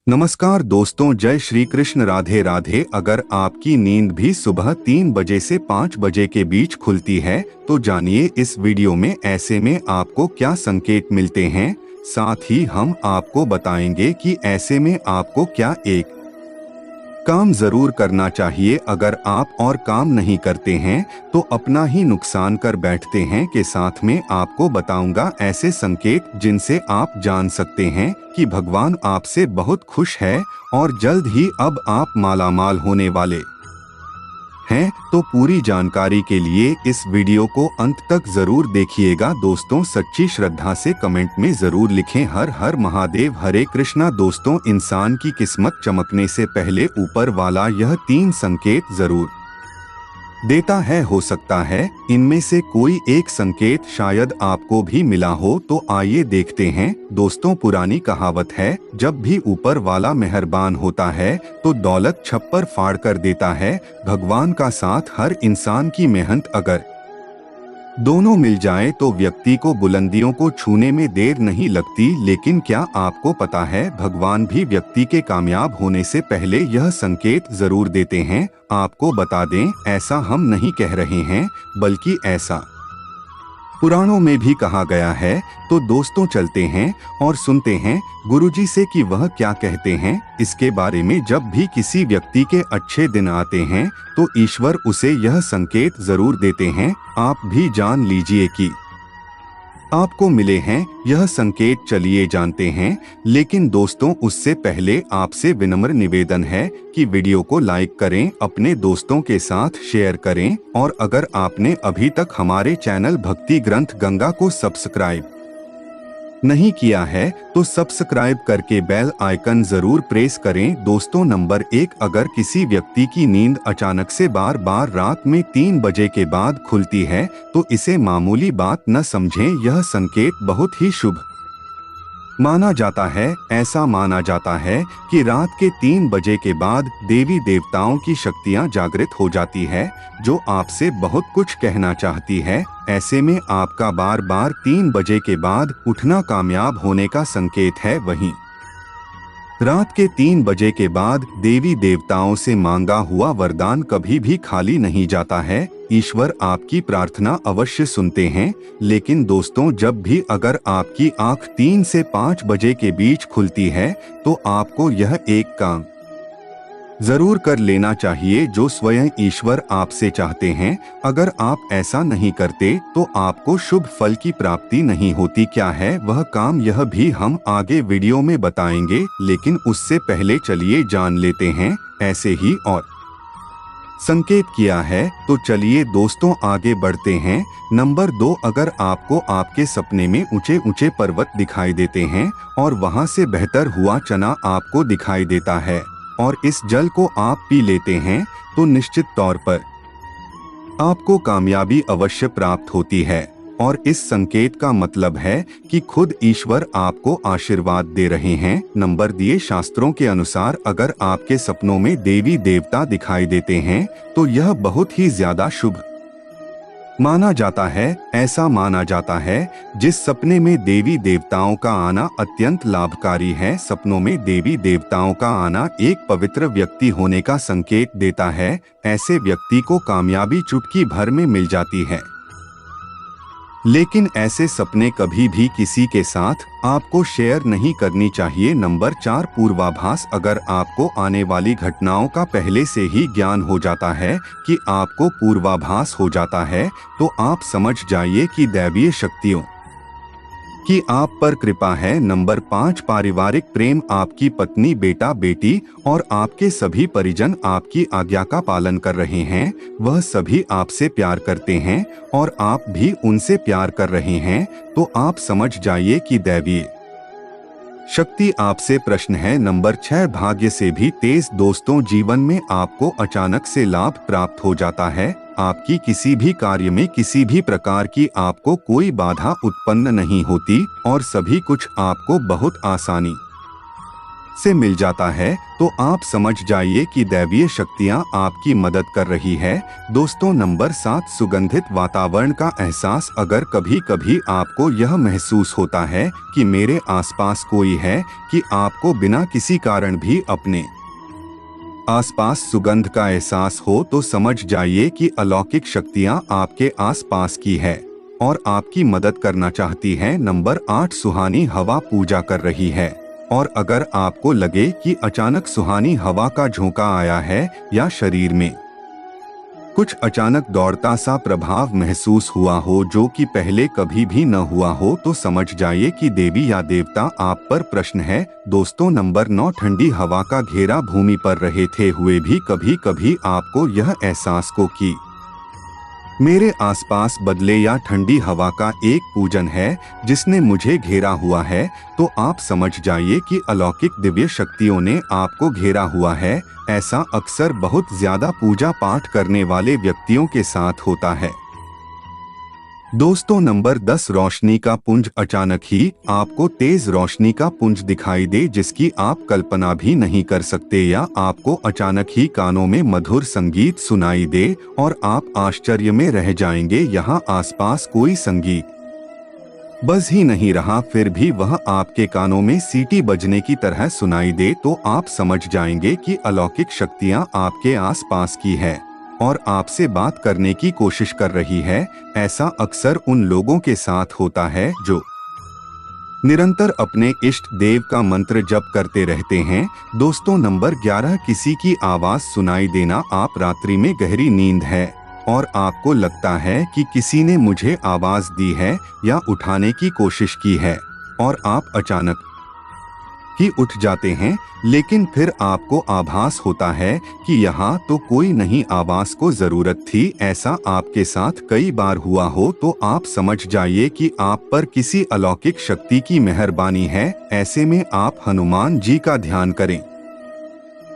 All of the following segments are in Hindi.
नमस्कार दोस्तों, जय श्री कृष्ण, राधे राधे। अगर आपकी नींद भी सुबह 3 बजे से 5 बजे के बीच खुलती है तो जानिए इस वीडियो में ऐसे में आपको क्या संकेत मिलते हैं। साथ ही हम आपको बताएंगे कि ऐसे में आपको क्या एक काम जरूर करना चाहिए। अगर आप और काम नहीं करते हैं तो अपना ही नुकसान कर बैठते हैं। के साथ में आपको बताऊंगा ऐसे संकेत जिनसे आप जान सकते हैं कि भगवान आपसे बहुत खुश है और जल्द ही अब आप मालामाल होने वाले हैं। तो पूरी जानकारी के लिए इस वीडियो को अंत तक जरूर देखिएगा। दोस्तों, सच्ची श्रद्धा से कमेंट में जरूर लिखें हर हर महादेव, हरे कृष्णा। दोस्तों, इंसान की किस्मत चमकने से पहले ऊपर वाला यह 3 संकेत जरूर देता है। हो सकता है इनमें से कोई एक संकेत शायद आपको भी मिला हो, तो आइए देखते हैं। दोस्तों, पुरानी कहावत है, जब भी ऊपर वाला मेहरबान होता है तो दौलत छप्पर फाड़ कर देता है। भगवान का साथ, हर इंसान की मेहनत अगर दोनों मिल जाए तो व्यक्ति को बुलंदियों को छूने में देर नहीं लगती। लेकिन क्या आपको पता है, भगवान भी व्यक्ति के कामयाब होने से पहले यह संकेत जरूर देते हैं। आपको बता दें, ऐसा हम नहीं कह रहे हैं, बल्कि ऐसा पुराणों में भी कहा गया है। तो दोस्तों, चलते हैं और सुनते हैं गुरुजी से कि वह क्या कहते हैं इसके बारे में। जब भी किसी व्यक्ति के अच्छे दिन आते हैं तो ईश्वर उसे यह संकेत जरूर देते हैं। आप भी जान लीजिए कि आपको मिले हैं यह संकेत। चलिए जानते हैं। लेकिन दोस्तों, उससे पहले आपसे विनम्र निवेदन है कि वीडियो को लाइक करें, अपने दोस्तों के साथ शेयर करें और अगर आपने अभी तक हमारे चैनल भक्ति ग्रंथ गंगा को सब्सक्राइब नहीं किया है तो सब्सक्राइब करके बेल आइकन जरूर प्रेस करें। दोस्तों, नंबर 1, अगर किसी व्यक्ति की नींद अचानक से बार बार रात में 3 बजे के बाद खुलती है तो इसे मामूली बात न समझें। यह संकेत बहुत ही शुभ माना जाता है। ऐसा माना जाता है कि रात के 3 बजे के बाद देवी देवताओं की शक्तियां जागृत हो जाती है, जो आपसे बहुत कुछ कहना चाहती है। ऐसे में आपका बार बार 3 बजे के बाद उठना कामयाब होने का संकेत है। वहीं रात के 3 बजे के बाद देवी देवताओं से मांगा हुआ वरदान कभी भी खाली नहीं जाता है। ईश्वर आपकी प्रार्थना अवश्य सुनते हैं। लेकिन दोस्तों, जब भी अगर आपकी आंख 3 से 5 बजे के बीच खुलती है तो आपको यह एक काम जरूर कर लेना चाहिए जो स्वयं ईश्वर आपसे चाहते हैं। अगर आप ऐसा नहीं करते तो आपको शुभ फल की प्राप्ति नहीं होती। क्या है वह काम, यह भी हम आगे वीडियो में बताएंगे। लेकिन उससे पहले चलिए जान लेते हैं ऐसे ही और संकेत किया है। तो चलिए दोस्तों, आगे बढ़ते हैं। नंबर 2, अगर आपको आपके सपने में ऊंचे ऊंचे पर्वत दिखाई देते हैं और वहां से बहतर हुआ चना आपको दिखाई देता है और इस जल को आप पी लेते हैं तो निश्चित तौर पर आपको कामयाबी अवश्य प्राप्त होती है। और इस संकेत का मतलब है कि खुद ईश्वर आपको आशीर्वाद दे रहे हैं। नंबर दिए शास्त्रों के अनुसार अगर आपके सपनों में देवी देवता दिखाई देते हैं तो यह बहुत ही ज्यादा शुभ माना जाता है। ऐसा माना जाता है जिस सपने में देवी देवताओं का आना अत्यंत लाभकारी है। सपनों में देवी देवताओं का आना एक पवित्र व्यक्ति होने का संकेत देता है। ऐसे व्यक्ति को कामयाबी चुटकी भर में मिल जाती है। लेकिन ऐसे सपने कभी भी किसी के साथ आपको शेयर नहीं करनी चाहिए। नंबर 4, पूर्वाभास। अगर आपको आने वाली घटनाओं का पहले से ही ज्ञान हो जाता है कि आपको पूर्वाभास हो जाता है तो आप समझ जाइए कि दैवीय शक्तियों कि आप पर कृपा है। नंबर 5, पारिवारिक प्रेम। आपकी पत्नी, बेटा बेटी और आपके सभी परिजन आपकी आज्ञा का पालन कर रहे हैं। वह सभी आपसे प्यार करते हैं और आप भी उनसे प्यार कर रहे हैं। तो आप समझ जाइए कि दैवीय शक्ति आपसे प्रश्न है। नंबर 6, भाग्य से भी तेज। दोस्तों, जीवन में आपको अचानक से लाभ प्राप्त हो जाता है। आपकी किसी भी कार्य में किसी भी प्रकार की आपको कोई बाधा उत्पन्न नहीं होती और सभी कुछ आपको बहुत आसानी से मिल जाता है तो आप समझ जाइए कि दैवीय शक्तियां आपकी मदद कर रही है। दोस्तों नंबर 7, सुगंधित वातावरण का एहसास। अगर कभी कभी आपको यह महसूस होता है कि मेरे आसपास कोई है, कि आपको बिना किसी कारण भी अपने आसपास सुगंध का एहसास हो, तो समझ जाइए कि अलौकिक शक्तियां आपके आसपास की है और आपकी मदद करना चाहती हैं। नंबर 8, सुहानी हवा पूजा कर रही है। और अगर आपको लगे कि अचानक सुहानी हवा का झोंका आया है या शरीर में कुछ अचानक दौड़ता सा प्रभाव महसूस हुआ हो जो कि पहले कभी भी न हुआ हो, तो समझ जाइए कि देवी या देवता आप पर प्रश्न है। दोस्तों नंबर 9, ठंडी हवा का घेरा। भूमि पर रहते हुए भी कभी कभी आपको यह एहसास को कि मेरे आसपास बदले या ठंडी हवा का एक पूजन है जिसने मुझे घेरा हुआ है, तो आप समझ जाइए कि अलौकिक दिव्य शक्तियों ने आपको घेरा हुआ है। ऐसा अक्सर बहुत ज्यादा पूजा पाठ करने वाले व्यक्तियों के साथ होता है। दोस्तों नंबर 10, रोशनी का पुंज। अचानक ही आपको तेज रोशनी का पुंज दिखाई दे जिसकी आप कल्पना भी नहीं कर सकते, या आपको अचानक ही कानों में मधुर संगीत सुनाई दे और आप आश्चर्य में रह जाएंगे। यहाँ आसपास कोई संगीत बज ही नहीं रहा, फिर भी वह आपके कानों में सीटी बजने की तरह सुनाई दे, तो आप समझ जाएंगे कि अलौकिक शक्तियाँ आपके आसपास की है और आपसे बात करने की कोशिश कर रही है। ऐसा अक्सर उन लोगों के साथ होता है जो निरंतर अपने इष्ट देव का मंत्र जप करते रहते हैं। दोस्तों नंबर 11, किसी की आवाज सुनाई देना। आप रात्रि में गहरी नींद है और आपको लगता है कि किसी ने मुझे आवाज दी है या उठाने की कोशिश की है, और आप अचानक ही उठ जाते हैं, लेकिन फिर आपको आभास होता है कि यहाँ तो कोई नहीं, आवाज को जरूरत थी। ऐसा आपके साथ कई बार हुआ हो तो आप समझ जाइए कि आप पर किसी अलौकिक शक्ति की मेहरबानी है। ऐसे में आप हनुमान जी का ध्यान करें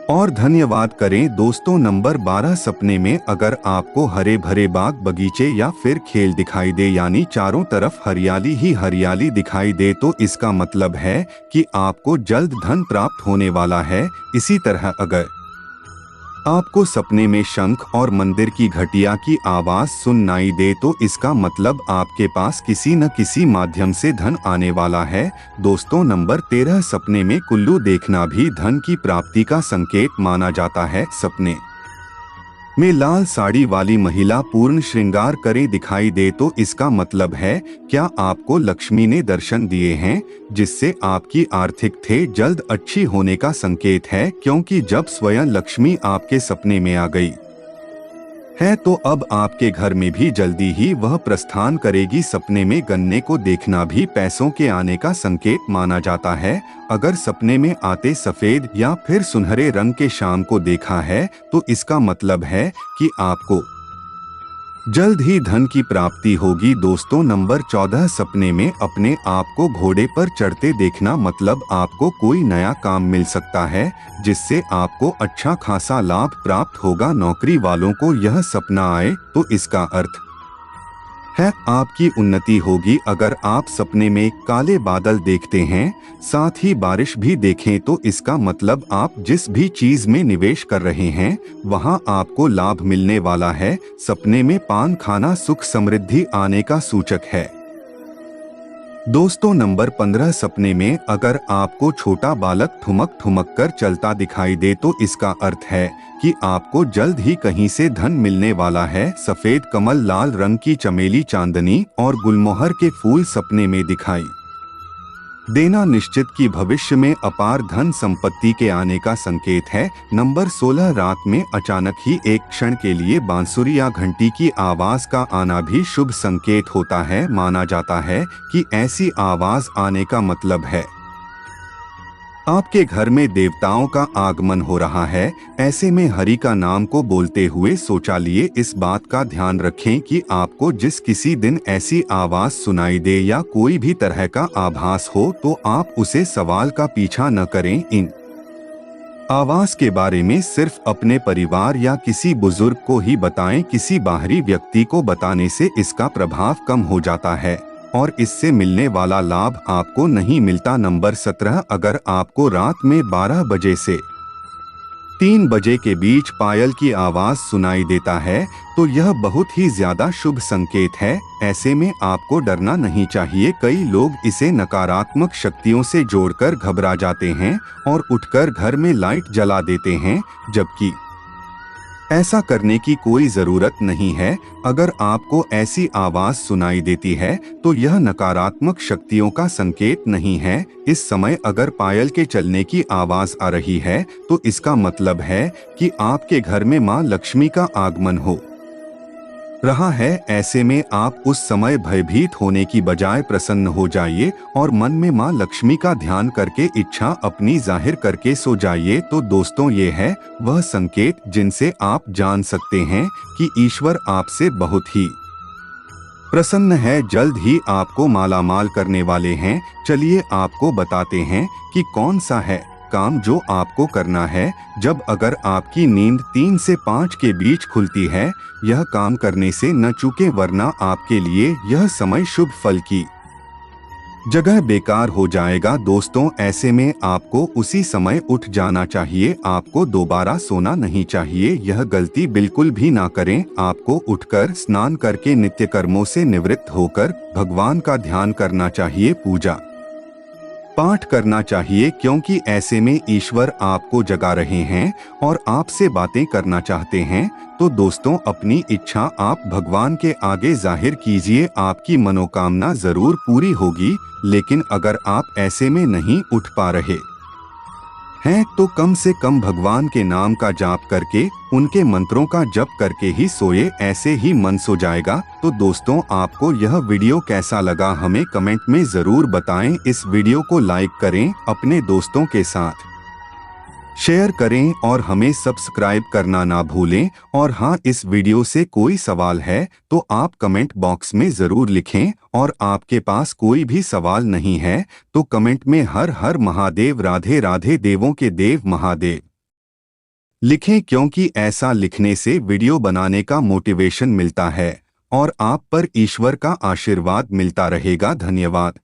और धन्यवाद करें। दोस्तों नंबर 12, सपने में अगर आपको हरे भरे बाग बगीचे या फिर खेल दिखाई दे, यानी चारों तरफ हरियाली ही हरियाली दिखाई दे, तो इसका मतलब है कि आपको जल्द धन प्राप्त होने वाला है। इसी तरह अगर आपको सपने में शंख और मंदिर की घंटिया की आवाज सुनाई दे, तो इसका मतलब आपके पास किसी न किसी माध्यम से धन आने वाला है। दोस्तों नंबर 13, सपने में कुल्लू देखना भी धन की प्राप्ति का संकेत माना जाता है। सपने में लाल साड़ी वाली महिला पूर्ण श्रृंगार करे दिखाई दे, तो इसका मतलब है क्या आपको लक्ष्मी ने दर्शन दिए हैं, जिससे आपकी आर्थिक थे जल्द अच्छी होने का संकेत है, क्योंकि जब स्वयं लक्ष्मी आपके सपने में आ गई है तो अब आपके घर में भी जल्दी ही वह प्रस्थान करेगी। सपने में गन्ने को देखना भी पैसों के आने का संकेत माना जाता है। अगर सपने में आते सफेद या फिर सुनहरे रंग के शाम को देखा है, तो इसका मतलब है कि आपको जल्द ही धन की प्राप्ति होगी। दोस्तों नंबर 14, सपने में अपने आप को घोड़े पर चढ़ते देखना, मतलब आपको कोई नया काम मिल सकता है जिससे आपको अच्छा खासा लाभ प्राप्त होगा। नौकरी वालों को यह सपना आए तो इसका अर्थ है आपकी उन्नति होगी। अगर आप सपने में काले बादल देखते हैं, साथ ही बारिश भी देखें, तो इसका मतलब आप जिस भी चीज में निवेश कर रहे हैं वहां आपको लाभ मिलने वाला है। सपने में पान खाना सुख समृद्धि आने का सूचक है। दोस्तों नंबर 15, सपने में अगर आपको छोटा बालक ठुमक ठुमक कर चलता दिखाई दे, तो इसका अर्थ है कि आपको जल्द ही कहीं से धन मिलने वाला है। सफेद कमल, लाल रंग की चमेली, चांदनी और गुलमोहर के फूल सपने में दिखाई देना निश्चित कि भविष्य में अपार धन संपत्ति के आने का संकेत है। नंबर 16, रात में अचानक ही एक क्षण के लिए बांसुरी या घंटी की आवाज का आना भी शुभ संकेत होता है। माना जाता है कि ऐसी आवाज आने का मतलब है आपके घर में देवताओं का आगमन हो रहा है। ऐसे में हरि का नाम को बोलते हुए शौचालय इस बात का ध्यान रखें कि आपको जिस किसी दिन ऐसी आवाज सुनाई दे या कोई भी तरह का आभास हो, तो आप उसे सवाल का पीछा न करें। इन आवाज के बारे में सिर्फ अपने परिवार या किसी बुजुर्ग को ही बताएं। किसी बाहरी व्यक्ति को बताने से इसका प्रभाव कम हो जाता है। और इससे मिलने वाला लाभ आपको नहीं मिलता। नंबर 17, अगर आपको रात में 12 बजे से 3 बजे के बीच पायल की आवाज सुनाई देता है तो यह बहुत ही ज्यादा शुभ संकेत है। ऐसे में आपको डरना नहीं चाहिए। कई लोग इसे नकारात्मक शक्तियों से जोड़कर घबरा जाते हैं और उठकर घर में लाइट जला देते हैं, जबकि ऐसा करने की कोई जरूरत नहीं है। अगर आपको ऐसी आवाज सुनाई देती है तो यह नकारात्मक शक्तियों का संकेत नहीं है। इस समय अगर पायल के चलने की आवाज आ रही है तो इसका मतलब है कि आपके घर में मां लक्ष्मी का आगमन हो रहा है। ऐसे में आप उस समय भयभीत होने की बजाय प्रसन्न हो जाइए और मन में मां लक्ष्मी का ध्यान करके इच्छा अपनी जाहिर करके सो जाइए। तो दोस्तों, ये है वह संकेत जिनसे आप जान सकते हैं कि ईश्वर आपसे बहुत ही प्रसन्न है, जल्द ही आपको मालामाल करने वाले हैं। चलिए आपको बताते हैं कि कौन सा है काम जो आपको करना है जब अगर आपकी नींद 3 से 5 के बीच खुलती है। यह काम करने से न चूके, वरना आपके लिए यह समय शुभ फल की जगह बेकार हो जाएगा। दोस्तों, ऐसे में आपको उसी समय उठ जाना चाहिए। आपको दोबारा सोना नहीं चाहिए। यह गलती बिल्कुल भी ना करें। आपको उठकर स्नान करके नित्य कर्मों से निवृत्त होकर भगवान का ध्यान करना चाहिए, पूजा पाठ करना चाहिए, क्योंकि ऐसे में ईश्वर आपको जगा रहे हैं और आपसे बातें करना चाहते हैं। तो दोस्तों, अपनी इच्छा आप भगवान के आगे जाहिर कीजिए, आपकी मनोकामना जरूर पूरी होगी। लेकिन अगर आप ऐसे में नहीं उठ पा रहे हैं तो कम से कम भगवान के नाम का जाप करके, उनके मंत्रों का जप करके ही सोए, ऐसे ही मन सो जाएगा। तो दोस्तों, आपको यह वीडियो कैसा लगा हमें कमेंट में जरूर बताएं। इस वीडियो को लाइक करें, अपने दोस्तों के साथ शेयर करें और हमें सब्सक्राइब करना ना भूलें। और हाँ, इस वीडियो से कोई सवाल है तो आप कमेंट बॉक्स में जरूर लिखें, और आपके पास कोई भी सवाल नहीं है तो कमेंट में हर हर महादेव, राधे राधे, देवों के देव महादेव लिखें, क्योंकि ऐसा लिखने से वीडियो बनाने का मोटिवेशन मिलता है और आप पर ईश्वर का आशीर्वाद मिलता रहेगा। धन्यवाद।